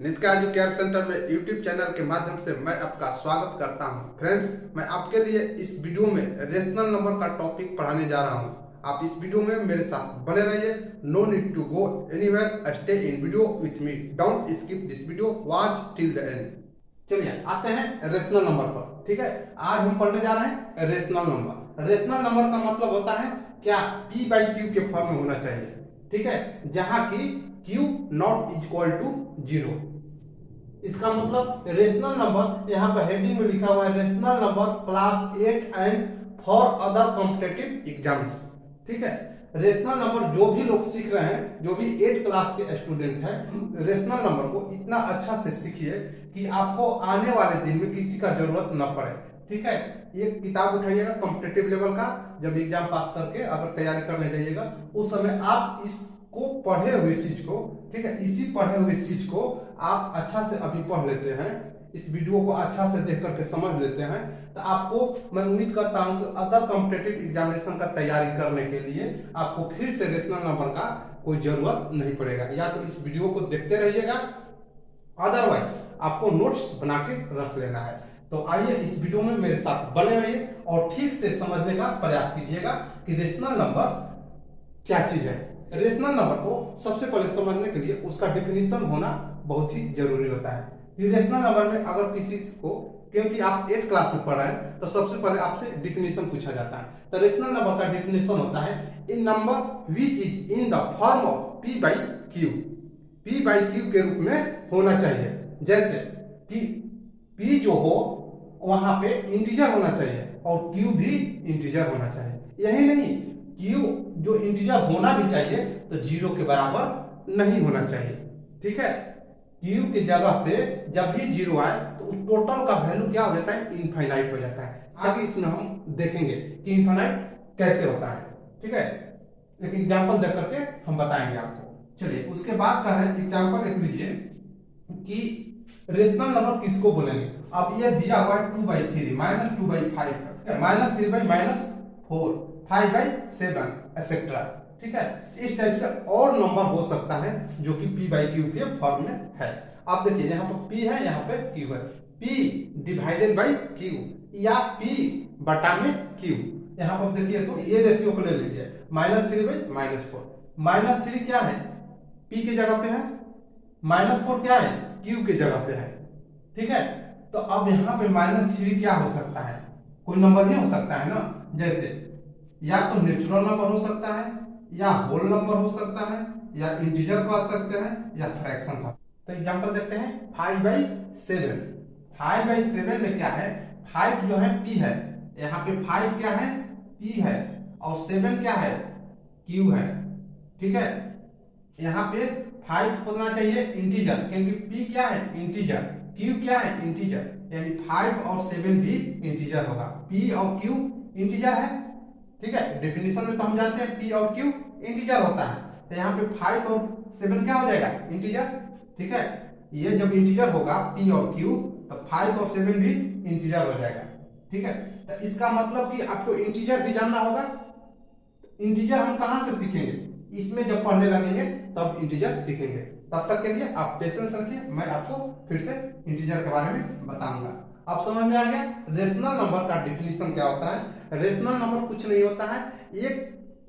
नित्या edu care centre में YouTube channel के माध्यम से मैं आपका स्वागत करता हूं। फ्रेंड्स, मैं आपके लिए इस वीडियो में रेशनल नंबर का टॉपिक पढ़ाने जा रहा हूं। आप इस वीडियो में मेरे साथ बने रहिए। No need to go anywhere, stay in video with me. Don't skip this video, watch till the end. चलिए आते हैं रेशनल नंबर पर। ठीक है, आज हम पढ़ने जा रहे हैं रेशनल नंबर। रेशनल नंबर का मतलब होता है क्या, P बाई क्यू के फॉर्म में होना चाहिए। ठीक है, जहां की Q not is equal to 0। इसका मतलब रेशनल नंबर, यहाँ पर हेडिंग में लिखा हुआ है rational number class 8 and for other competitive exams. ठीक है, रेशनल नंबर जो भी लोग सीख रहे हैं, जो भी 8 क्लास के स्टूडेंट हैं, रेशनल नंबर को इतना अच्छा से सीखिए कि आपको आने वाले दिन में किसी का जरूरत न पड़े। ठीक है, एक किताब उठाइएगा कॉम्पिटिटिव लेवल का, जब एग्जाम पास करके अगर तैयारी करने जाइएगा उस समय आप इसको पढ़े हुए चीज को, ठीक है, इसी पढ़े हुए चीज को आप अच्छा से अभी पढ़ लेते हैं, इस वीडियो को अच्छा से देख करके समझ लेते हैं, तो आपको मैं उम्मीद करता हूं कि अदर कॉम्पिटिटिव एग्जामिनेशन का तैयारी करने के लिए आपको फिर से रेशनल नंबर का कोई जरूरत नहीं पड़ेगा। या तो इस वीडियो को देखते रहिएगा, अदरवाइज आपको नोट्स बना के रख लेना है। तो आइए इस वीडियो में मेरे साथ बने रहिए और ठीक से समझने का प्रयास कीजिएगा कि रेशनल नंबर क्या चीज है। रेशनल नंबर को सबसे पहले समझने के लिए उसका डिफिनीशन होना बहुत ही जरूरी होता है। रेशनल नंबर में अगर किसी को, क्योंकि आप 8 क्लास में पढ़ रहे हैं, तो सबसे पहले आपसे डिफिनीशन पूछा जाता है। तो रेशनल नंबर का डिफिनीशन होता है an number which is in the form of P by Q. P by Q के रूप में होना चाहिए। जैसे कि P जो हो वहां पे इंटीजर होना चाहिए और Q भी इंटीजर होना चाहिए। यही नहीं, Q जो इंटीजर होना भी चाहिए तो 0 के बराबर नहीं होना चाहिए। ठीक है, Q की जगह पे जब भी 0 आए तो उस टोटल का वैल्यू क्या हो जाता है, इनफाइनाइट हो जाता है। आगे इसमें हम देखेंगे कि इनफाइनाइट कैसे होता है। ठीक है, एक एग्जांपल देख करके हम बताएंगे आपको। चलिए उसके बाद का है एग्जांपल एक लीजिए कि रेशनल नंबर किसको बोलेंगे। अब ये दिया हुआ है 2/3 माइनस 2/5 माइनस 3/-4 5/7 एक्सेट्रा। ठीक है, इस टाइप से और नंबर हो सकता है जो कि P बाई क्यू के फॉर्म में है। आप देखिए यहाँ पर P है, यहाँ पे Q है। P डिवाइडेड बाई Q या P बटा में Q। यहाँ पर देखिए तो ये रेशियो को ले लीजिए, -3/-4। -3 क्या है, P की जगह पे है, -4 क्या है, Q की जगह पे है। ठीक है, तो अब यहाँ पे -3 क्या हो सकता है, कोई नंबर नहीं हो सकता है ना। जैसे या तो नेचुरल नंबर हो सकता है, या होल नंबर हो सकता है, या इंटीजर कह सकते हैं, या फ्रैक्शन का। तो एग्जांपल देखते हैं 5/7। 5/7 में क्या है, 5 जो है P है, यहाँ पे 5 क्या है, P है, और 7 क्या है, Q है। ठीक है, यहाँ पे 5 होना चाहिए इंटीजर, क्योंकि P क्या है, इंटीजर, Q क्या है, इंटीजर, यानी 5 और 7 भी इंटीजर होगा। P और Q इंटीजर है। ठीक है, डेफिनेशन में तो हम जानते हैं P और Q इंटीजर होता है, तो यहाँ पे 5 और 7 क्या हो जाएगा, इंटीजर। ठीक है, ये जब इंटीजर होगा P और Q तो 5 और 7 भी इंटीजर हो जाएगा। ठीक है, तो इसका मतलब कि आपको इंटीजर भी जानना होगा। इंटीजर हम कहां से सीखेंगे, इसमें जब पढ़ने लगेंगे तब इंटीजर सीखेंगे। तब तक के लिए आप पेशेंस रखिए, मैं आपको फिर से इंटीजर के बारे में बताऊंगा। अब समझ में आ गया रेशनल नंबर का डिफिनीशन क्या होता है। रेशनल नंबर कुछ नहीं होता है, एक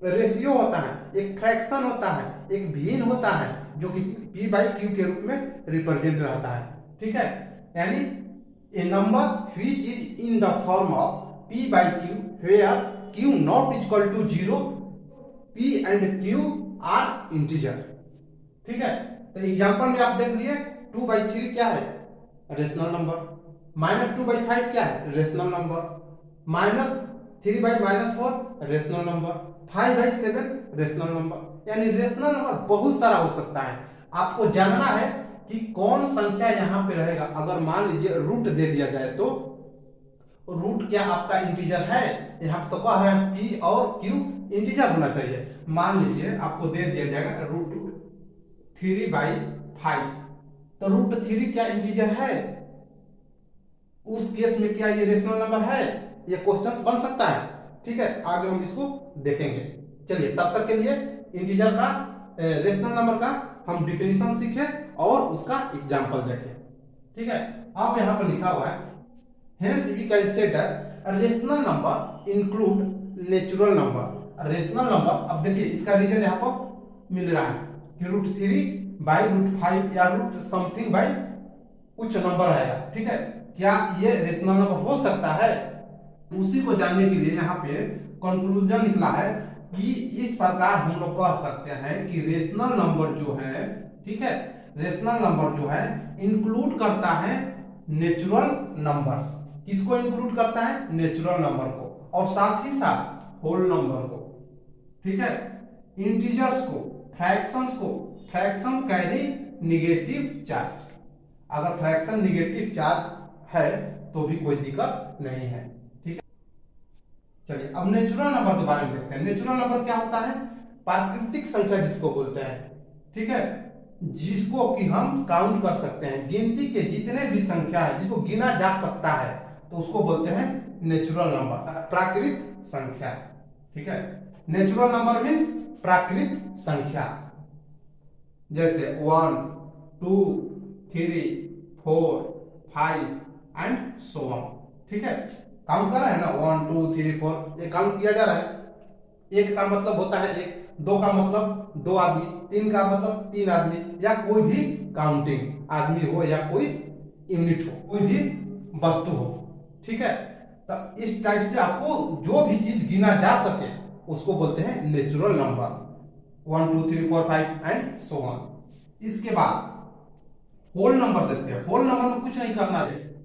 रेशियो होता है, एक फ्रैक्शन होता है, एक भिन्न होता है जो कि P बाई क्यू के रूप में रिप्रेजेंट रहता है। ठीक है, यानी a number which is in the form of P by Q where Q not equal to 0, P and Q are integer. ठीक है, तो एग्जांपल में आप देख लिए 2/3 क्या है, रेशनल नंबर, -2/5 क्या है, rational number, -3/-4 rational number, 5/7 rational number. यानी रेशनल नंबर बहुत सारा हो सकता है। आपको जानना है कि कौन संख्या यहाँ पे रहेगा। अगर मान लीजिए रूट दे दिया जाए तो रूट क्या आपका इंटीजर है, यहाँ तो कह रहे हैं P और Q इंटीजर होना चाहिए। मान लीजिए आपको दे दिया जाएगा √3/5, तो √3 क्या इंटीजर है, उस केस में क्या ये रेशनल नंबर है, ये क्वेश्चन बन सकता है। ठीक है, आगे हम इसको देखेंगे। चलिए तब तक के लिए इंटीजर का, रेशनल नंबर का हम डिफिनीशन सीखे और उसका एग्जाम्पल देखें। ठीक है, अब यहाँ पर लिखा हुआ है hence we can say that a rational number include natural number। Rational number, अब देखिए इसका रीजन यहाँ पर मिल रहा है कि √3/√5 या रूट समथिंग बाई कुछ नंबर आएगा। ठीक है, क्या ये रेशनल नंबर हो सकता है? उसी को जानने के लिए यहाँ पे कंक्लूजन निकला है कि इस प्रकार हम लोग कह सकते हैं कि रेशनल नंबर जो है, ठीक है, रेशनल नंबर जो है इंक्लूड करता है नेचुरल नंबर्स। किसको इंक्लूड करता है? नेचुरल नंबर को, और साथ ही साथ होल नंबर को। ठीक है, इंटीजर्स को, फ्रैक्शंस को। फ्रैक्शन कैरी निगेटिव चार्ज, अगर फ्रैक्शन निगेटिव चार्ज है तो भी कोई दिक्कत नहीं है। ठीक है, चलिए अब नेचुरल नंबर के बारे में देखते हैं। नेचुरल नंबर क्या होता है? प्राकृतिक संख्या जिसको बोलते हैं। ठीक है, जिसको कि हम काउंट कर सकते हैं, गिनती के जितने भी संख्या है जिसको गिना जा सकता है तो उसको बोलते हैं नेचुरल नंबर, प्राकृत संख्या। ठीक है, नेचुरल नंबर मीन्स प्राकृत संख्या, जैसे 1, 2, 3, 4, 5 एंड सो ऑन। ठीक है, काउंट कर रहे हैं ना, 1, 2, 3, 4, ये काउंट किया जा रहा है। एक का मतलब होता है एक, दो का मतलब दो आदमी, तीन का मतलब तीन आदमी, या कोई भी काउंटिंग आदमी हो या कोई यूनिट हो, कोई भी वस्तु हो। ठीक है, तो इस टाइप से आपको जो भी चीज गिना जा सके उसको बोलते हैं natural number, 1, 2, 3, 4, 5 and so on. इसके बाद होल नंबर देखते हैं। होल नंबर में कुछ नहीं करना है,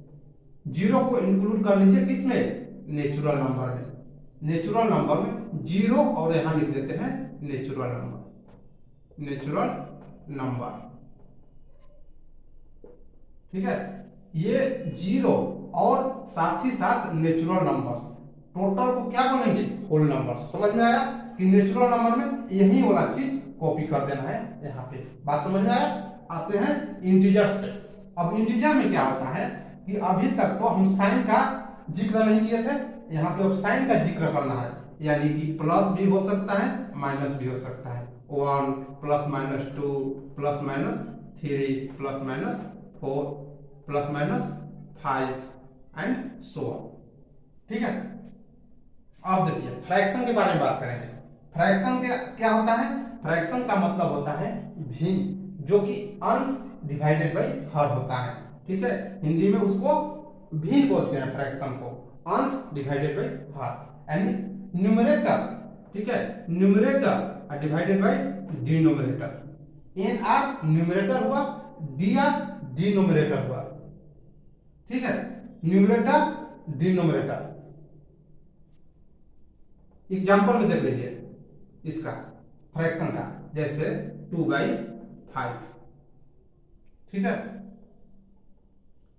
जीरो को इंक्लूड कर लीजिए किसमें? नेचुरल नंबर में। नेचुरल नंबर में जीरो और यहां लिख देते हैं नेचुरल नंबर, नेचुरल नंबर। ठीक है, ये जीरो और साथ ही साथ नेचुरल नंबर्स टोटल को क्या बनेंगे? Whole number. समझ में आया कि नेचुरल नंबर में यही वाला चीज कॉपी कर देना है यहाँ पे। बात समझ में आया? आते हैं इंटीजर्स पे। अब इंटीजर में क्या होता है कि अभी तक तो हम साइन का जिक्र नहीं किए थे, यहाँ पे अब साइन का जिक्र करना है, यानी कि प्लस भी हो सकता है, माइनस भी हो सकता है। 1 ± 2 ± 3 ± 4 ± 5 एंड सो ऑन। ठीक है, अब देखिए फ्रैक्शन के बारे में बात करेंगे। फ्रैक्शन क्या होता है? फ्रैक्शन का मतलब होता है भिन्न, जो कि अंश डिवाइडेड बाई हर होता है। ठीक है, हिंदी में उसको भिन्न बोलते हैं, फ्रैक्शन को अंश डिवाइडेड बाई हर, यानी न्यूमरेटर। ठीक है, numerator divided by denominator. N आर न्यूमरेटर हुआ, डी आर डिनोमिनेटर हुआ। ठीक है, न्यूमरेटर डिनोमिनेटर। एग्जाम्पल में देख लीजिए इसका फ्रैक्शन का, जैसे 2/5। ठीक है,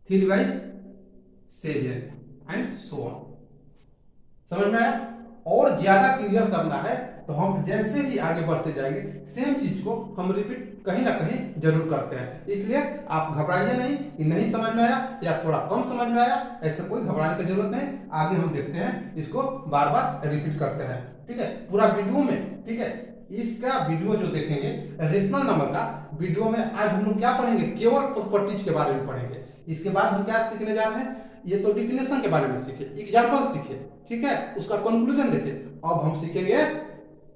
3/7 एंड सो ऑन। समझ में आया? और ज्यादा क्लियर करना है तो हम जैसे ही आगे बढ़ते जाएंगे सेम चीज को हम रिपीट कहीं ना कहीं जरूर करते हैं। इसलिए आप घबराइए नहीं कि नहीं समझ में आया या थोड़ा कम समझ में आया, ऐसे कोई घबराने की जरूरत नहीं। आगे हम देखते हैं, इसको बार बार रिपीट करते हैं। ठीक है, पूरा वीडियो में। ठीक है, इसका वीडियो जो देखेंगे रेशनल नंबर का वीडियो में, आज हम लोग क्या पढ़ेंगे? केवल प्रॉपर्टीज के बारे में पढ़ेंगे। इसके बाद हम क्या सीखने जा रहे हैं? ये तो डिफिनेशन के बारे में सीखे, एग्जाम्पल सीखे। ठीक है, उसका कंक्लूजन देखिए। अब हम सीखेंगे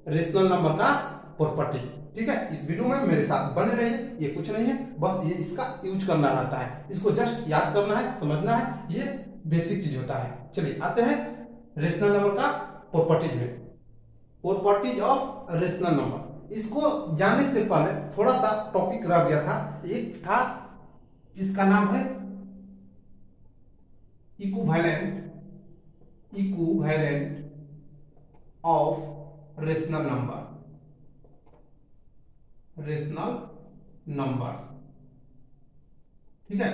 रेशनल नंबर का प्रॉपर्टी। ठीक है, इस वीडियो में मेरे साथ बने रहिए। ये कुछ नहीं है, बस ये इसका यूज करना रहता है, इसको जस्ट याद करना है, समझना है, ये बेसिक चीज होता है। चलिए आते हैं रेशनल नंबर का प्रॉपर्टीज में। प्रॉपर्टीज ऑफ रेशनल नंबर, इसको जानने से पहले थोड़ा सा टॉपिक रह गया था। एक था, इसका नाम है इक्विवेलेंट ऑफ रेशनल नंबर। ठीक है,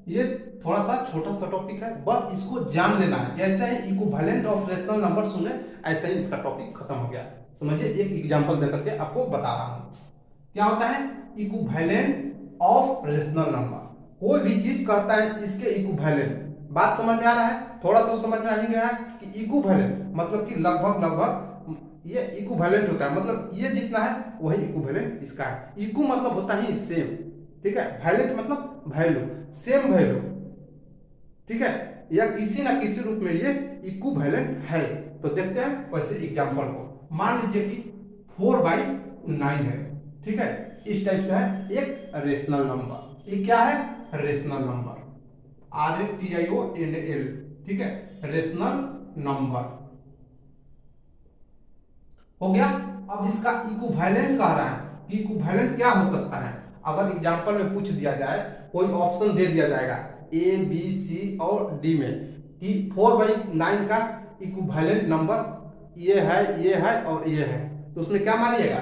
ये थोड़ा सा छोटा सा टॉपिक है, बस इसको जान लेना है। जैसे ही इक्विवेलेंट ऑफ रेशनल नंबर सुने ऐसे ही इसका टॉपिक खत्म हो गया। समझिए, एक एग्जांपल देकर के आपको बता रहा हूं क्या होता है इक्विवेलेंट ऑफ रेशनल नंबर। कोई भी चीज कहता है इसके इक्विवेलेंट। बात समझ में आ रहा है? थोड़ा सा समझ में आ ही गया है कि इक्विवेलेंट मतलब कि लगभग ये इक्विवेलेंट होता है, मतलब ये जितना है वही इक्विवेलेंट इसका है। इक्वू मतलब होता है सेम, ठीक है, वैलेंट मतलब वैल्यू, सेम वैल्यू, ठीक है, या किसी ना किसी रूप में ये इक्विवेलेंट है। तो देखते हैं वैसे एग्जांपल को। मान लीजिए कि 4/9 है, ठीक है, इस टाइप से है एक रेशनल नंबर। ये क्या है? रेशनल नंबर, RATIONAL, ठीक है, रेशनल नंबर हो गया। अब इसका इक्विवेलेंट कह रहा है कि इक्विवेलेंट क्या हो सकता है। अगर एग्जांपल में पूछ दिया जाए, कोई ऑप्शन दे दिया जाएगा A B C और D में कि 4/9 का इक्विवेलेंट नंबर ये है और ये है, तो उसमें क्या मानिएगा?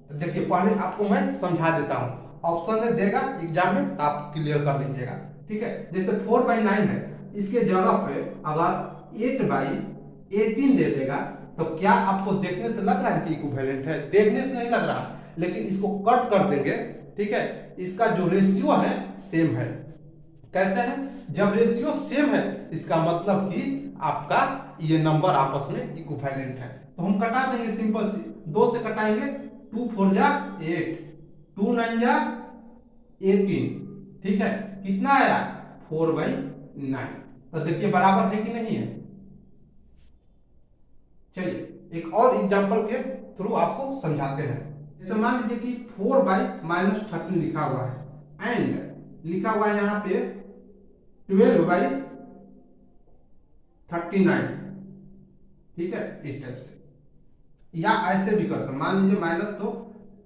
तो देखिए पहले आपको मैं समझा देता हूँ, ऑप्शन में देगा एग्जाम में, आप क्लियर कर लीजिएगा, ठीक है। जैसे 4/9 है, इसके जगह पे अगर 8/18 दे देगा, तो क्या आपको देखने से लग रहा है कि इक्विवेलेंट है? देखने से नहीं लग रहा, लेकिन इसको कट कर देंगे, ठीक है, इसका जो रेशियो है सेम है। कैसे है? जब रेशियो सेम है, इसका मतलब कि आपका ये नंबर आपस में इक्विवेलेंट है। तो हम कटा देंगे सिंपल सी, 2 से कटाएंगे, 2 4 जा 8, 2 9 जा 18, ठीक है, कितना आया? 4/9। तो देखिए बराबर है कि नहीं है। चलिए एक और एग्जांपल के थ्रू आपको समझाते हैं। जैसे मान लीजिए कि 4/-13 लिखा हुआ है एंड लिखा हुआ है यहाँ पे 12/39, ठीक है, इस टाइप से। या ऐसे भी कर सकते, मान लीजिए माइनस तो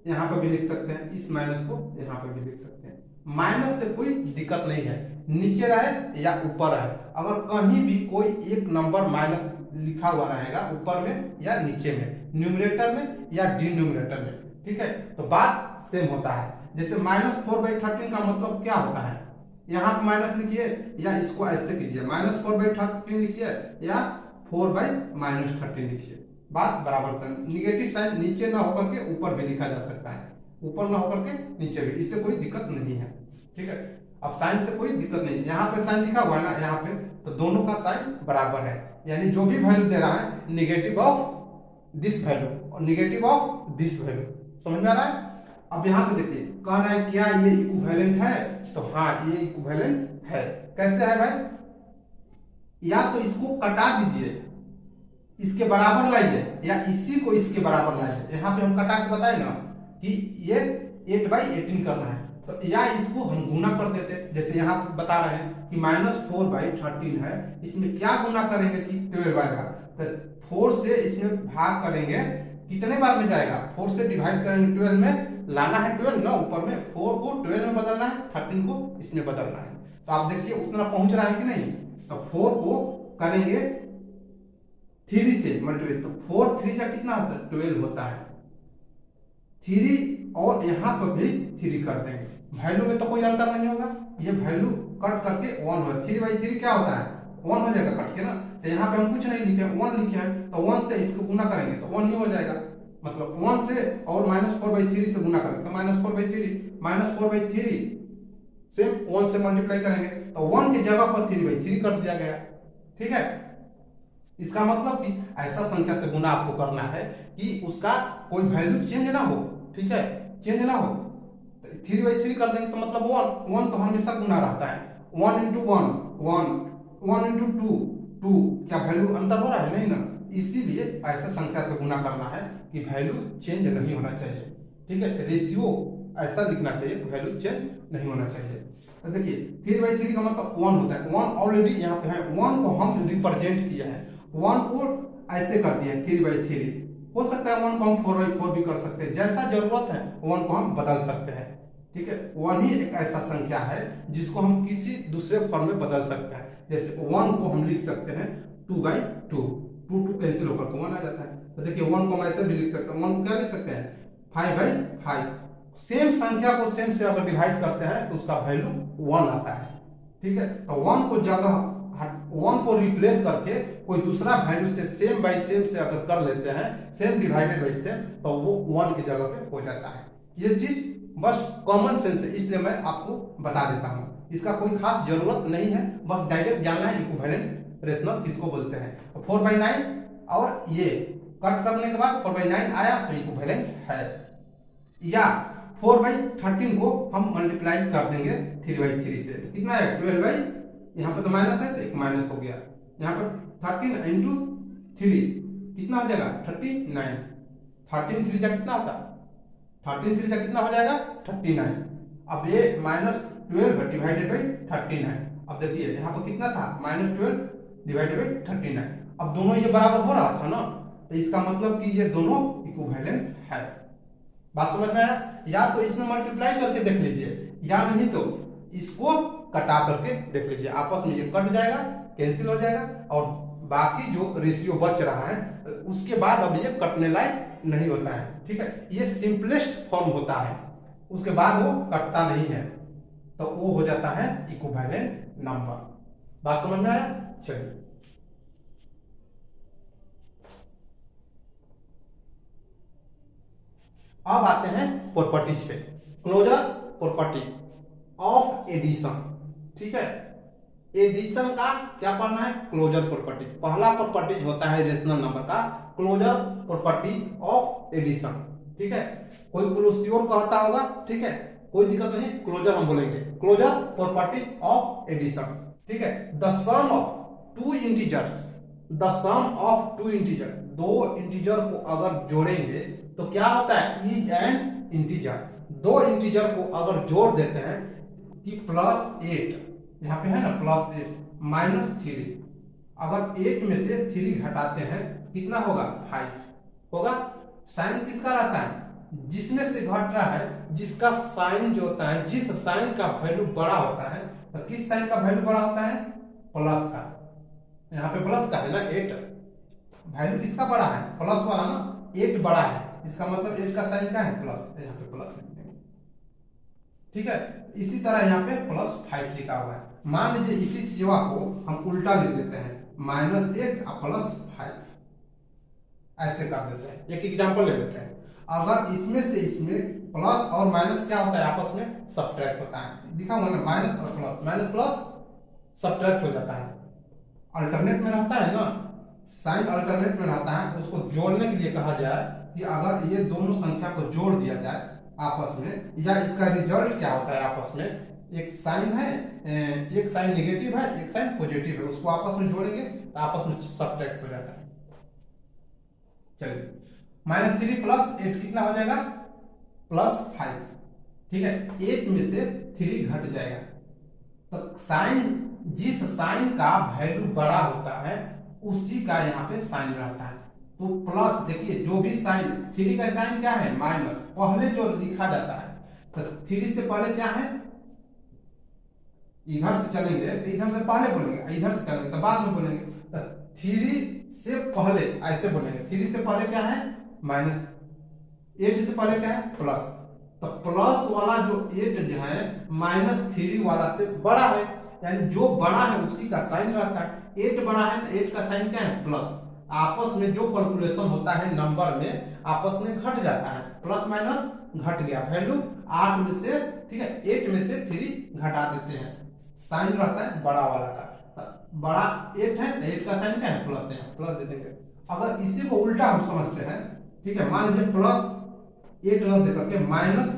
यहाँ पर भी लिख सकते हैं, इस माइनस को यहाँ पर भी लिख सकते हैं। माइनस से कोई दिक्कत नहीं है, नीचे रहे या ऊपर रहे, अगर कहीं भी कोई एक नंबर माइनस लिखा हुआ रहेगा ऊपर में या नीचे में, न्यूमरेटर में या डिनोमिनेटर में, ठीक है, तो बात सेम होता है। जैसे -4/13 का मतलब क्या होता है? यहाँ पे माइनस लिखिए या इसको ऐसे कीजिए, -4/13 लिखिए या 4/-13 लिखिए, बात बराबर कर। निगेटिव साइन नीचे ना होकर के ऊपर भी लिखा जा सकता है, ऊपर ना होकर के नीचे भी, इससे कोई दिक्कत नहीं है, ठीक है। अब साइन से कोई दिक्कत नहीं, यहाँ पे साइन लिखा हुआ है ना यहाँ पे, तो दोनों का साइन बराबर है, यानी जो भी वैल्यू दे रहा है निगेटिव ऑफ दिस वैल्यू और निगेटिव ऑफ दिस वैल्यू, समझ में आ रहा है। अब यहाँ पे देखिए कह रहे हैं क्या ये इक्विवेलेंट है? तो हाँ ये इक्विवेलेंट है। कैसे है भाई? या तो इसको कटा दीजिए, इसके बराबर लाइए, या इसी को इसके बराबर लाइए। यहाँ पे हम कटा के बताए ना कि ये 8/18 करना है, तो या इसको हम गुना कर देते, जैसे यहाँ बता रहे हैं कि -4/13 है, इसमें क्या गुना करेंगे कि 12 आएगा, तो 4 से इसमें भाग करेंगे, कितने बार में जाएगा? 4 से डिवाइड करेंगे 12 में, लाना है 12 ना ऊपर में, 4 को 12 में बदलना है, 13 को इसमें बदलना है। तो आप देखिए उतना पहुंच रहा है कि नहीं। तो 4 को करेंगे 3 से मल्टीप्लाई, तो 4 3 जा कितना होता है? 12 होता है। 3 और यहाँ पर भी 3 कर देंगे, वैल्यू में तो कोई अंतर नहीं होगा, ये वैल्यू कट करके 1 होगा। 3/3 क्या होता है? 1 हो जाएगा कट के ना। तो यहाँ पे हम कुछ नहीं लिखे, 1 लिखे हैं, तो 1 से इसको गुना करेंगे तो 1 ही हो जाएगा, मतलब 1 से और -4/3 से गुना करेंगे तो -4/3 से 1 से मल्टीप्लाई करेंगे तो 1 की जगह पर 3/3 कर दिया गया, ठीक है। इसका मतलब कि ऐसा संख्या से गुना आपको करना है कि उसका कोई वैल्यू चेंज ना हो, ठीक है, चेंज ना हो। 3/3 कर देंगे तो मतलब 1 तो हमेशा गुना रहता है, 1 × 1 1, 1 × 2 2, क्या वैल्यू अंतर हो रहा है? नहीं ना। इसीलिए ऐसा संख्या से गुना करना है कि वैल्यू चेंज नहीं होना चाहिए, ठीक है, रेशियो ऐसा लिखना चाहिए, वैल्यू चेंज नहीं होना चाहिए। तो देखिए 3/3 का मतलब 1 होता है, 1 ऑलरेडी यहाँ पे है, 1 को हम रिप्रेजेंट किया है, 1 को ऐसे कर दिया 3/3, हो सकता है 1 को हम 4/4 भी कर सकते हैं, जैसा जरूरत है 1 को हम बदल सकते हैं, ठीक है। 1 ही एक ऐसा संख्या है जिसको हम किसी दूसरे फॉर्म में बदल सकते हैं। जैसे 1 को हम लिख सकते हैं 2/2, 2 कैंसिल होकर के 1 आ जाता है। तो देखिए 1 को हम ऐसे भी लिख सकते हैं, 1 को क्या लिख सकते हैं? 5/5। सेम संख्या को सेम से अगर डिवाइड करते हैं तो उसका वैल्यू 1 आता है, ठीक है। तो 1 को जगह 1 को रिप्लेस करके कोई दूसरा वैल्यू से सेम बाई सेम से अगर कर लेते हैं, सेम डिवाइडेड बाई सेम, तो वो 1 की जगह पे हो जाता है। ये चीज बस कॉमन सेंस है, इसलिए मैं आपको बता देता हूँ, इसका कोई खास जरूरत नहीं है, बस डायरेक्ट जानना है इक्विवेलेंट रेशनल किसको बोलते हैं। 4/9 और ये कट करने के बाद 4/9 आया तो इक्विवेलेंट है, या 4/13 को हम मल्टीप्लाई कर देंगे 3/3 से, तो कितना है 12 बाई, यहाँ पे तो माइनस है तो एक माइनस हो गया, यहाँ पर 13 इंटू 3 कितना हो जाएगा 39, 13 3 जा कितना होता, 13 3 जा कितना हो जाएगा 39। अब ये -12 डिवाइडेड बाई 39, अब देखिए यहाँ पर कितना था -12 डिवाइडेड बाई 39, अब दोनों ये बराबर हो रहा था ना, तो इसका मतलब कि ये दोनों इक्विवेलेंट है। बात समझ में आया? या तो इसमें मल्टीप्लाई करके देख लीजिए, या नहीं तो इसको कटा करके देख लीजिए, आपस में ये कट जाएगा, कैंसिल हो जाएगा, और बाकी जो रेशियो बच रहा है उसके बाद अब ये कटने लायक नहीं होता है, ठीक है, ये सिंपलेस्ट फॉर्म होता है, उसके बाद वो कटता नहीं है, तो वो हो जाता है इक्विवेलेंट नंबर। बात समझ में आया? चलिए अब आते हैं प्रॉपर्टीज पे, क्लोजर प्रॉपर्टी ऑफ एडिशन, ठीक है, एडिशन का क्या पढ़ना है, क्लोजर प्रॉपर्टी। पहला प्रॉपर्टीज होता है रेशनल नंबर का क्लोजर प्रॉपर्टी ऑफ एडिशन, ठीक है, कोई क्लोज्योर कहता होगा, ठीक है, कोई दिक्कत नहीं, क्लोजर हम बोलेंगे, क्लोजर प्रॉपर्टी ऑफ एडिशन, ठीक है। The sum of two integers, the sum of two integer, दो इंटीजर को अगर जोड़ेंगे तो क्या होता है, इज एन इंटीजर, दो इंटीजर को अगर जोड़ देते हैं कि +8, यहाँ पे है ना +8 -3, अगर 8 में से 3 घटाते हैं कितना होगा 5 होगा। साइन किसका रहता है, जिसमें से घट रहा है, जिसका साइन जो होता है, जिस साइन का वैल्यू बड़ा होता है, तो किस साइन का वैल्यू बड़ा होता है, प्लस का, यहाँ पे प्लस का है ना 8, वैल्यू किसका बड़ा है, प्लस वाला ना, 8 बड़ा है, इसका मतलब 8 का साइन क्या है प्लस, यहाँ पे प्लस लिख देंगे, ठीक है। इसी तरह यहाँ पे +5 लिखा हुआ है, मान लीजिए इसी चीज को हम उल्टा लिख देते हैं, -8 और +5 ऐसे कर देते हैं। एक एग्जांपल ले लेते हैं, अगर इसमें से इसमें प्लस और माइनस क्या होता है, आपस में सब्ट्रैक्ट होता है, दिखाऊंगा ना, माइनस और प्लस, माइनस प्लस सब्ट्रैक्ट हो जाता है, अल्टरनेट में रहता है ना, साइन अल्टरनेट में रहता है, उसको जोड़ने के लिए कहा जाए कि अगर ये दोनों संख्या को जोड़ दिया जाए आपस में, या इसका रिजल्ट क्या होता है आपस में, एक साइन है, एक साइन नेगेटिव है, एक साइन पॉजिटिव है, उसको आपस में जोड़ेंगे तो आपस में सब्ट्रैक्ट हो जाता है। चलिए -3 + 8 कितना हो जाएगा +5, ठीक है, 8 में से 3 घट जाएगा, तो साइन, जिस साइन का वैल्यू बड़ा होता है उसी का यहाँ पे साइन रहता है, तो प्लस, देखिए जो भी साइन, 3 का साइन क्या है माइनस, पहले जो लिखा जाता है, तो 3 से पहले क्या है, इधर से चलेंगे तो इधर से पहले बोलेंगे, इधर से चलेंगे तो बाद में बोलेंगे, तो 3 से पहले ऐसे बोलेंगे, 3 से पहले क्या है माइनस, 8 से पहले क्या है प्लस, तो प्लस वाला जो 8 जो है -3 वाला से बड़ा है, यानी जो बड़ा है उसी का साइन रहता है, 8 बड़ा है तो 8 का साइन क्या है प्लस, आपस में जो कैलकुलेशन होता है नंबर में आपस में घट जाता है, प्लस माइनस घट गया, वैल्यू 8 में से, ठीक है, 8 में से 3 घटा देते हैं, साइन रहता है बड़ा वाला का, बड़ा 8 है तो 8 का साइन क्या है प्लस, प्लस दे देंगे। अगर इसी को उल्टा हम समझते हैं, ठीक है, मान लीजिए +8 रद्द दे करके माइनस,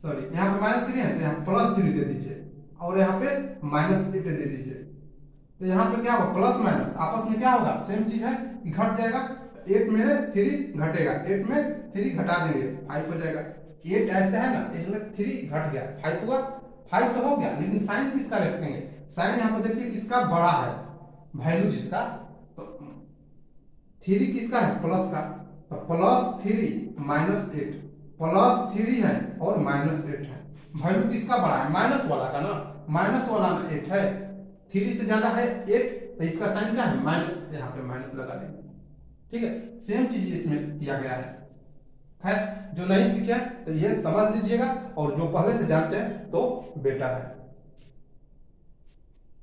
सॉरी यहाँ पे -3 है तो यहाँ +3 दे दीजिए, और यहाँ पे -8 दे दीजिए, तो यहाँ पे क्या होगा प्लस माइनस आपस में क्या होगा, सेम चीज है कि घट जाएगा, 8 में 3 घटेगा, 8 में 3 घटा देंगे 5 हो जाएगा, 8 ऐसे है ना, इसमें 3 घट गया 5 हुआ, 5 तो हो गया, लेकिन साइन किसका रखेंगे, साइन यहाँ पे देखिए किसका बड़ा है वैल्यू जिसका, तो 3 किसका है प्लस का, तो +3 -8, +3 है और -8 है, वैल्यू किसका बड़ा है माइनस वाला का ना, माइनस वाला में 8 है, 3 से ज्यादा है 8, तो इसका साइन क्या है माइनस, यहाँ पे माइनस लगा देंगे, ठीक है, सेम चीज इसमें किया गया है। खैर जो नहीं सीखे तो ये समझ लीजिएगा, और जो पहले से जानते हैं तो बेटर है,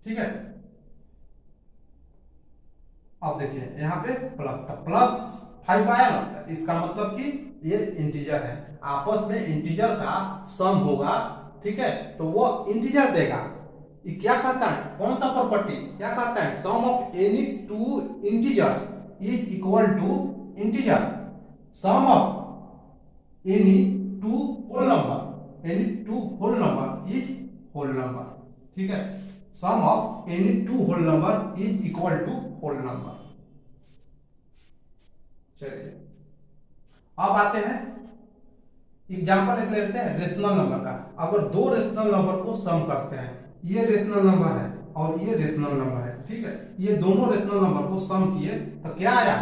ठीक है। अब देखिए यहाँ पे +5 आया ना, इसका मतलब कि ये इंटीजर है, आपस में इंटीजर का सम होगा, ठीक है, तो वो इंटीजर देगा, ये क्या कहता है, कौन सा प्रॉपर्टी क्या कहता है, sum of any two integers is equal to integer, sum of any two whole any two whole number is whole number. ठीक है, sum of any two whole number is equal to whole number. चलिए अब आते हैं example एक लेते हैं rational number का। अगर दो रेशनल नंबर को सम करते हैं, ये रेशनल नंबर है और ये रेशनल नंबर है, ठीक है, ये दोनों रेशनल नंबर को सम किए तो क्या आया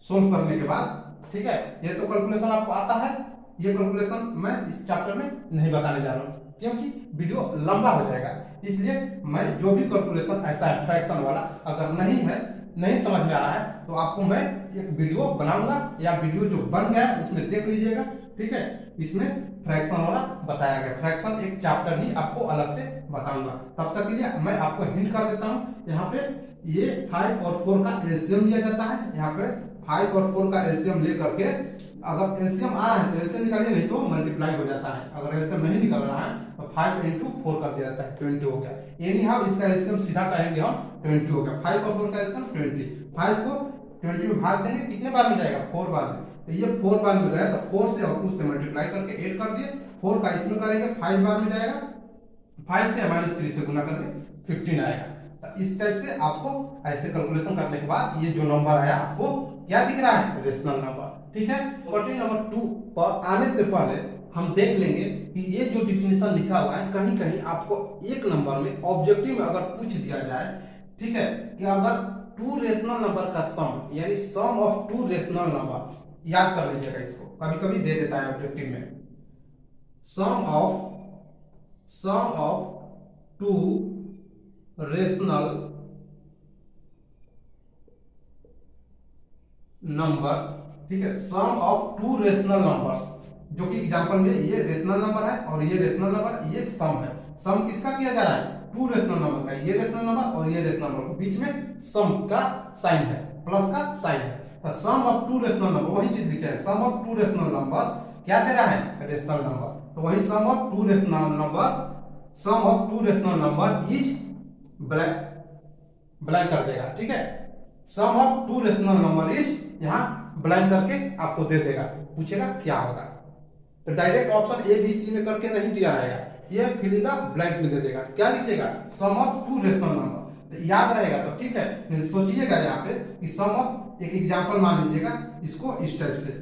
सोल्व करने के बाद। ठीक है, ये तो कैलकुलेशन आपको आता है, ये कैलकुलेशन मैं इस चैप्टर में नहीं बताने जा रहा हूँ क्योंकि वीडियो लंबा हो जाएगा, इसलिए मैं जो भी कैलकुलेशन ऐसा है फ्रैक्शन वाला अगर नहीं है, नहीं समझ में आ रहा है तो आपको मैं एक वीडियो बनाऊंगा या वीडियो जो बन गया है उसमें देख लीजिएगा। ठीक है, इसमें फ्रैक्शन वाला बताया गया, फ्रैक्शन एक चैप्टर ही आपको अलग से बताऊंगा। तब तक के लिए मैं आपको हिंट कर देता हूँ, यहाँ पे ये 5 और 4 का एलसीएम लिया जाता है। यहाँ पे 5 और 4 का एलसीएम लेकर के अगर एलसीएम आ रहा है तो एलसीएम निकालिए, नहीं तो मल्टीप्लाई हो जाता है। अगर एलसीएम नहीं निकल रहा है तो 5 इंटू 4 कर दिया जाता है, 20 हो गया। एनी हाउ इसका एलसीएम सीधा कहेंगे हम 20 हो गया। 5 और 4 का एलसीएम 20, 5 को 20 में भाग देंगे, कितने बार में जाएगा 4 बार में, तो ये 4 बार में गया तो 4 से और 2 से मल्टीप्लाई करके 8 कर दिए, 4 का इसमें करेंगे 5 बार में जाएगा, 5 से -3 से गुना करके 15 आएगा। तो इस टाइप से आपको ऐसे कैलकुलेशन करने के बाद ये जो नंबर आया आपको क्या दिख रहा है, रेशनल नंबर। ठीक है, प्रॉपर्टी नंबर 2 पर आने से पहले हम देख लेंगे कि ये जो डिफिनेशन लिखा हुआ है कहीं कहीं आपको एक नंबर में ऑब्जेक्टिव में अगर पूछ दिया जाए, ठीक है, कि अगर 2 रेशनल नंबर का सम यानी सम ऑफ 2 रेशनल नंबर, याद कर लीजिएगा इसको, कभी कभी दे देता है ऑब्जेक्टिव में, सम ऑफ 2 रेशनल नंबर्स, ठीक है, सम ऑफ 2 रेशनल नंबर्स, जो कि एग्जांपल में ये रेशनल नंबर है और ये रेशनल नंबर, ये सम है। सम किसका किया जा रहा है, 2 रेशनल नंबर का, ये रेशनल नंबर और ये रेशनल नंबर, बीच में सम का साइन है, प्लस का साइन है। तो सम ऑफ 2 रेशनल नंबर, वही चीज लिखे है, सम ऑफ 2 रेशनल नंबर क्या दे रहा है, रेशनल नंबर। तो वही sum of 2 rational number is blank कर देगा। ठीक है, sum of 2 rational number is यहाँ ब्लैंक करके आपको दे देगा, पूछेगा क्या होगा, तो direct option A B C में करके नहीं दिया रहेगा, ये फिल इन द ब्लैंक्स में दे देगा। क्या लिखिएगा, सम ऑफ 2 रेशनल नंबर, तो याद रहेगा तो ठीक है। सोचिएगा यहाँ पे कि सम ऑफ, एक एग्जांपल मान लीजिएगा इसको इस टाइप से,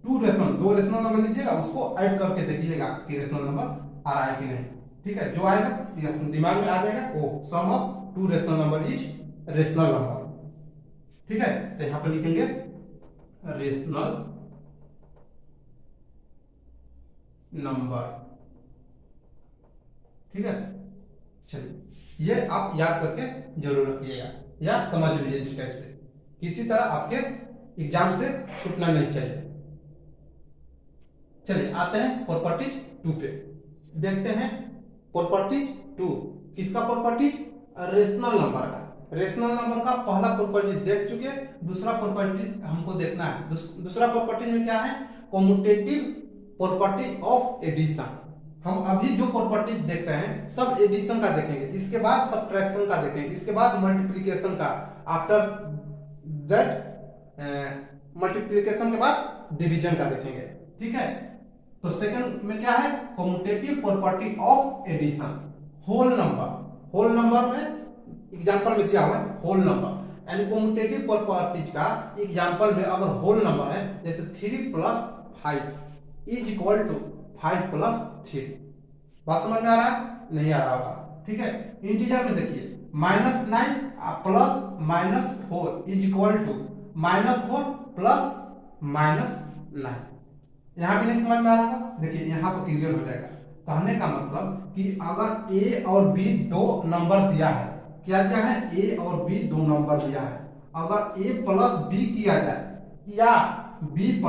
2 रेशनल नंबर लीजिएगा, उसको ऐड करके देखिएगा कि रेशनल नंबर आ रहा है कि नहीं। ठीक है, जो आएगा दिमाग में आ जाएगा, वो sum of 2 rational number is rational number. ठीक है, तो यहाँ पे लिखेंगे रेशनल नंबर। ठीक है, चलिए ये आप याद करके जरूर रखिएगा या समझ लीजिए इस टाइप से, किसी तरह आपके एग्जाम से छूटना नहीं चाहिए। चलिए आते हैं प्रॉपर्टीज 2 पे, देखते हैं प्रॉपर्टीज 2 किसका, प्रॉपर्टीज रेशनल नंबर का। रेशनल नंबर का पहला प्रॉपर्टी देख चुके, दूसरा प्रॉपर्टी हमको देखना है। दूसरा प्रॉपर्टी में क्या है, कम्यूटेटिव प्रॉपर्टी ऑफ एडिशन। हम अभी जो प्रॉपर्टी देख रहे हैं सब एडिशन का देखेंगे, इसके बाद सब्ट्रैक्शन का देखेंगे, इसके बाद मल्टीप्लिकेशन का, आफ्टर दैट मल्टीप्लिकेशन के बाद डिवीजन का देखेंगे। ठीक है, तो सेकंड में क्या है, commutative property of addition. Whole number में एग्जांपल में दिया हुआ है होल नंबर, यानी कम्यूटेटिव प्रॉपर्टीज का एग्जांपल में अगर होल नंबर है, जैसे 3 + 5 इज इक्वल टू 5 + 3, बात समझ में आ रहा है, नहीं आ रहा होगा। ठीक है, इंटीजर में देखिए -9 + -4 इज इक्वल टू -4 + -9, यहाँ भी नहीं समझ में आ रहा होगा, देखिए यहाँ पर क्लियर हो जाएगा। कहने का मतलब कि अगर ए और बी 2 नंबर दिया है, क्या दिया है, ए और बी 2 नंबर दिया है, अगर ए + बी किया जाए या बी +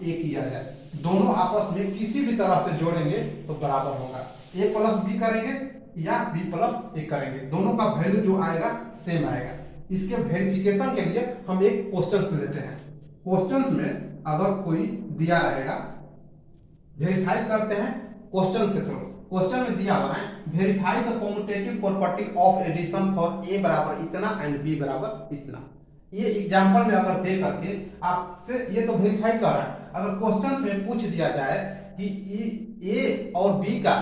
ए किया जाए, दोनों आपस में किसी भी तरह से जोड़ेंगे तो बराबर होगा। ए + बी करेंगे या बी + ए करेंगे, दोनों का वैल्यू जो आएगा सेम आएगा। इसके वेरिफिकेशन के लिए हम एक क्वेश्चन लेते हैं। क्वेश्चन में अगर कोई दिया रहेगा, वेरीफाई करते हैं क्वेश्चन के थ्रू। क्वेश्चन में दिया हुआ है verify the commutative property of addition for A बराबर इतना एंड बी बराबर इतना। ये एग्जांपल में अगर दे करके आपसे, ये तो वेरीफाई कर रहा है, अगर क्वेश्चंस में पूछ दिया जाए कि ए और बी का,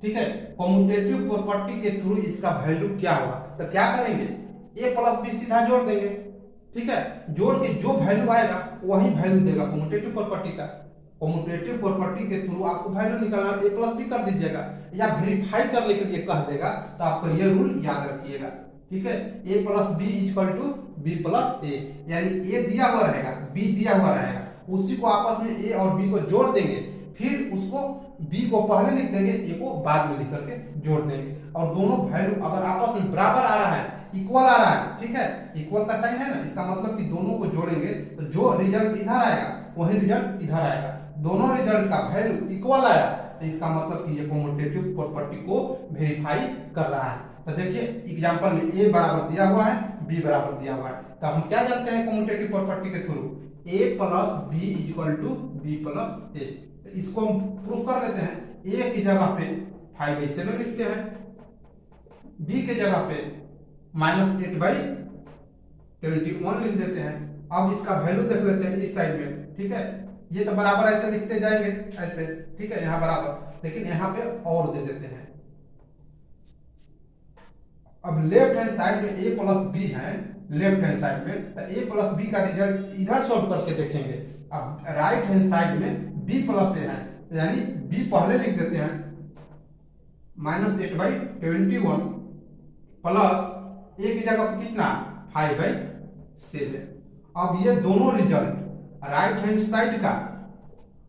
ठीक है, कॉम्यूटेटिव प्रॉपर्टी के थ्रू इसका वैल्यू क्या होगा। तो क्या करेंगे, ए प्लस बी सीधा जोड़ देंगे, ठीक है, जोड़ के जो वैल्यू आएगा वही वैल्यू देगा कॉम्यूटेटिव प्रॉपर्टी का। कॉम्यूटेटिव प्रॉपर्टी के थ्रू आपको वैल्यू निकालना, ए प्लस बी कर दीजिएगा, या वेरीफाई करने के लिए कह देगा तो आपको ये रूल याद रखिएगा, ठीक है। A plus B equal to B plus A, यानी ए दिया हुआ रहेगा, बी दिया हुआ रहेगा, उसी को आपस में ए और बी को जोड़ देंगे, फिर उसको बी को पहले लिख देंगे, ए को बाद में लिख करके जोड़ देंगे, और दोनों वैल्यू अगर आपस में बराबर आ रहा है, इक्वल आ रहा है, ठीक है, इक्वल का साइन है ना, इसका मतलब कि दोनों को जोड़ेंगे तो जो रिजल्ट इधर आएगा वही रिजल्ट इधर आएगा। दोनों रिजल्ट का वैल्यू इक्वल आया तो इसका मतलब कि ये कॉम्यूटेटिव प्रॉपर्टी को वेरीफाई कर रहा है। तो देखिए एग्जांपल में ए बराबर दिया हुआ है, बी बराबर दिया हुआ है, तो हम क्या जानते हैं कॉम्यूटेटिव प्रॉपर्टी के थ्रू, A plus B equal to B plus A. इसको हम प्रूफ कर लेते हैं। ए की जगह पे 5/7 लिखते हैं, बी के जगह पे -8/21 लिख देते हैं। अब इसका वैल्यू देख लेते हैं इस साइड में, ठीक है, ये तो बराबर ऐसे लिखते जाएंगे ऐसे, ठीक है, यहाँ बराबर, लेकिन यहाँ पे और दे देते हैं। अब लेफ्ट हैंड साइड में ए प्लस बी है, लेफ्ट हैंड साइड में, तो ए प्लस बी का रिजल्ट इधर सॉल्व करके देखेंगे। अब राइट हैंड साइड में बी प्लस ए है, यानी बी पहले लिख देते हैं, -8/21 प्लस ए की जगह पर कितना 5/7। अब ये दोनों रिजल्ट राइट हैंड साइड का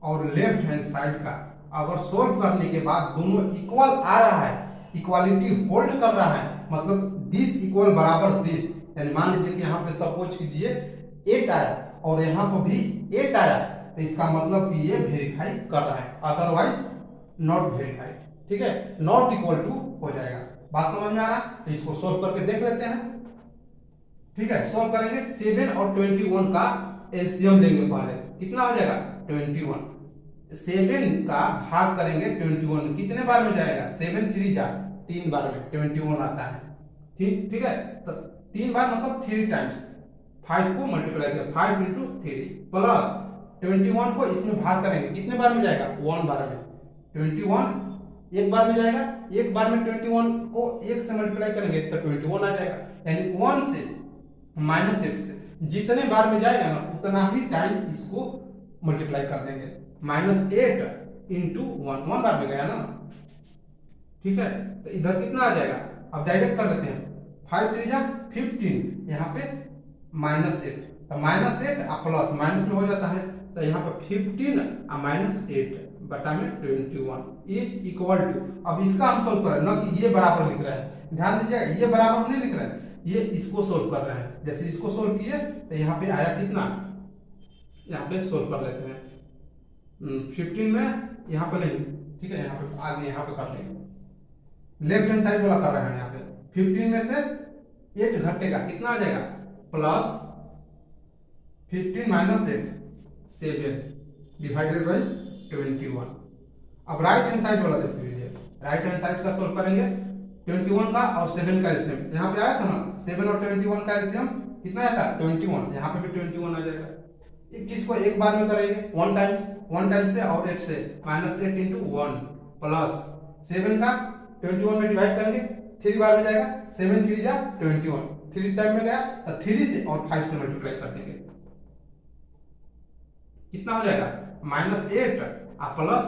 और लेफ्ट हैंड साइड का अगर सोल्व करने के बाद दोनों इक्वल आ रहा है, इक्वालिटी होल्ड कर रहा है, मतलब दिस इक्वल बराबर दिस, यानी मान लीजिए कि यहाँ पे सपोज कीजिए 8 आया और यहाँ पर भी 8 आया, तो इसका मतलब कि ये वेरीफाई कर रहा है, अदरवाइज नॉट वेरीफाइड, ठीक है, नॉट इक्वल टू हो जाएगा। बात समझ में आ रहा है? तो इसको सोल्व करके देख लेते हैं, ठीक है। सोल्व करेंगे, 7 और 21 का एलसीएम लेंगे पहले, कितना हो जाएगा 21, 7 का भाग करेंगे 21, कितने बार में जाएगा, 7 3 जा 3 बार में 21 आता है, ठीक है, तो 3 बार मतलब 3 टाइम्स, 5 को मल्टीप्लाई कर 5 × 3 प्लस 21 को इसमें भाग करेंगे, कितने बार में जाएगा 1 बार में, 21 एक बार में जाएगा, एक बार में 21 को 1 से मल्टीप्लाई करेंगे तो 21 आ जाएगा, यानी 1 से -8 से जितने बार में जाएगा ना उतना ही टाइम इसको मल्टीप्लाई कर देंगे, -8 × 1 बार में गया ना, ठीक है, तो इधर कितना आ जाएगा, अब डायरेक्ट कर लेते हैं, 5 3 जा 15, यहाँ पे -8, तो -8 प्लस माइनस में हो जाता है, तो यहाँ पे 15 -8 बटा में 21 इज इक्वल टू, अब इसका हम सोल्व कर रहे हैं ना कि ये बराबर लिख रहे हैं, ध्यान दीजिएगा, ये बराबर नहीं लिख रहे हैं, ये इसको सोल्व कर रहे हैं। जैसे इसको सोल्व किए तो यहाँ पे आया कितना, यहाँ पे सोल्व कर लेते हैं 15 में, यहाँ पे नहीं, ठीक है, यहाँ पे आगे यहाँ पे कर लेंगे, लेफ्ट हैंड साइड वाला कर रहे हैं, यहाँ पे 15 में से 8 घटेगा, कितना आ जाएगा प्लस 15 - 8 7 डिवाइडेड बाई 21। अब राइट हैंड साइड वाला देख लीजिए, राइट हैंड साइड का सोल्व करेंगे, 21 का और 7 का एलसीएम, यहाँ पे आया था ना 7 और 21 का एलसीएम कितना आया था 21, यहाँ पे भी 21 आ जाएगा। किसको एक बार में करेंगे 1 टाइम्स से और 8 से, -8 × 1 प्लस 7 का 21 में डिवाइड करेंगे, 3 बार में जाएगा, 7 3 जा 21, 3 टाइम में गया तो 3 से और 5 से मल्टीप्लाई कर देंगे, कितना हो जाएगा -8 प्लस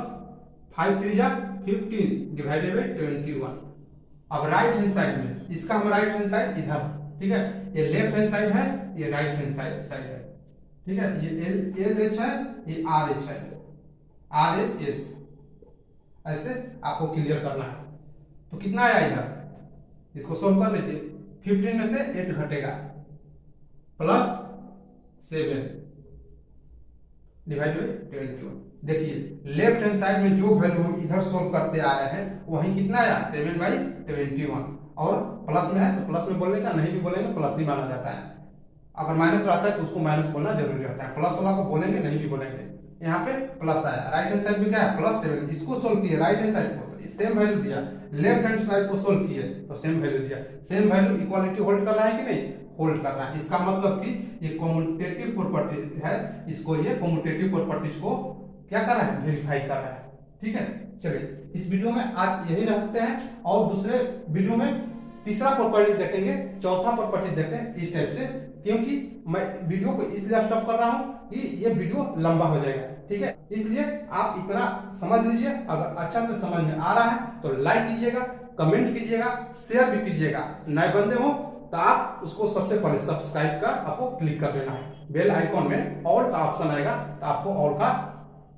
5 3 जा 15 डिवाइडेड बाई 21। अब राइट हैंड साइड में, इसका हम राइट हैंड साइड इधर, ठीक है, ये लेफ्ट हैंड साइड है, ये राइट हैंड साइड है, ठीक है, ये एल एच है, ये आर एच है, RHS, ऐसे आपको क्लियर करना है। तो कितना आया इधर, इसको सोल्व कर लीजिए, 15 में से 8 घटेगा प्लस 7 डिवाइड बाई 21। देखिए लेफ्ट हैंड साइड में जो वैल्यू हम इधर सोल्व करते आ रहे हैं वही कितना आया 7/21, और प्लस में है तो प्लस में बोलेगा, नहीं भी बोलेंगे प्लस ही माना जाता है, अगर माइनस रहता है तो उसको माइनस बोलना जरूरी रहता है, प्लस वाला को बोलेंगे नहीं भी बोलेंगे। यहाँ पे प्लस आया, राइट हैंड साइड में क्या है +7, इसको सोल्व किए राइट हैंड साइड को तो सेम वैल्यू दिया, लेफ्ट हैंड साइड को सोल्व किए तो सेम वैल्यू दिया, सेम वैल्यू इक्वालिटी होल्ड कर रहा है कि नहीं, होल्ड कर रहा है। इसका मतलब कि ये कम्यूटेटिव प्रॉपर्टी है, इसको ये कम्यूटेटिव प्रॉपर्टीज को क्या कर रहा है, वेरीफाई कर रहा है। ठीक है, चलिए इस वीडियो में आज यही रखते हैं और दूसरे वीडियो में तीसरा प्रॉपर्टी देखेंगे, चौथा प्रॉपर्टी देखते हैं इस टाइप से, क्योंकि मैं वीडियो को इसलिए स्टॉप कर रहा हूं कि ये वीडियो लंबा हो जाएगा। ठीक है, इसलिए आप इतना समझ लीजिए। अगर अच्छा से समझ में आ रहा है तो लाइक कीजिएगा, कमेंट कीजिएगा, शेयर भी कीजिएगा। नए बंदे हो तो आप उसको सबसे पहले सब्सक्राइब कर आपको क्लिक कर देना है। बेल आइकॉन में ऑल का ऑप्शन आएगा तो आपको ऑल का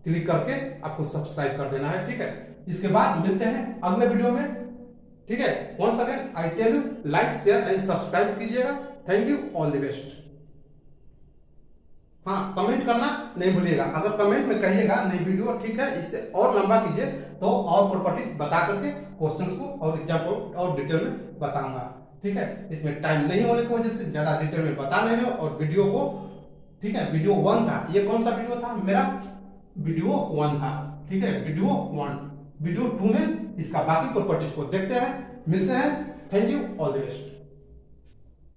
क्लिक करके आपको सब्सक्राइब कर देना है। ठीक है, इसके बाद मिलते हैं अगले वीडियो में। ठीक है, once again I tell you, like share and subscribe कीजिएगा। Thank you, all the best. हाँ, कमेंट करना नहीं भूलिएगा। अगर कमेंट में कहिएगा नहीं वीडियो ठीक है, इससे और लंबा कीजिए तो और प्रॉपर्टी बता करके क्वेश्चंस को और एग्जाम्पल और डिटेल में बताऊंगा। ठीक है, इसमें टाइम नहीं होने की वजह से ज्यादा डिटेल में बता नहीं रहे और वीडियो को, ठीक है, वीडियो 1 था। ये कौन सा वीडियो था? मेरा वीडियो 1 था। ठीक है, वीडियो 1। वीडियो 2 में इसका बाकी प्रॉपर्टीज को देखते हैं, मिलते हैं। Thank you, all the best.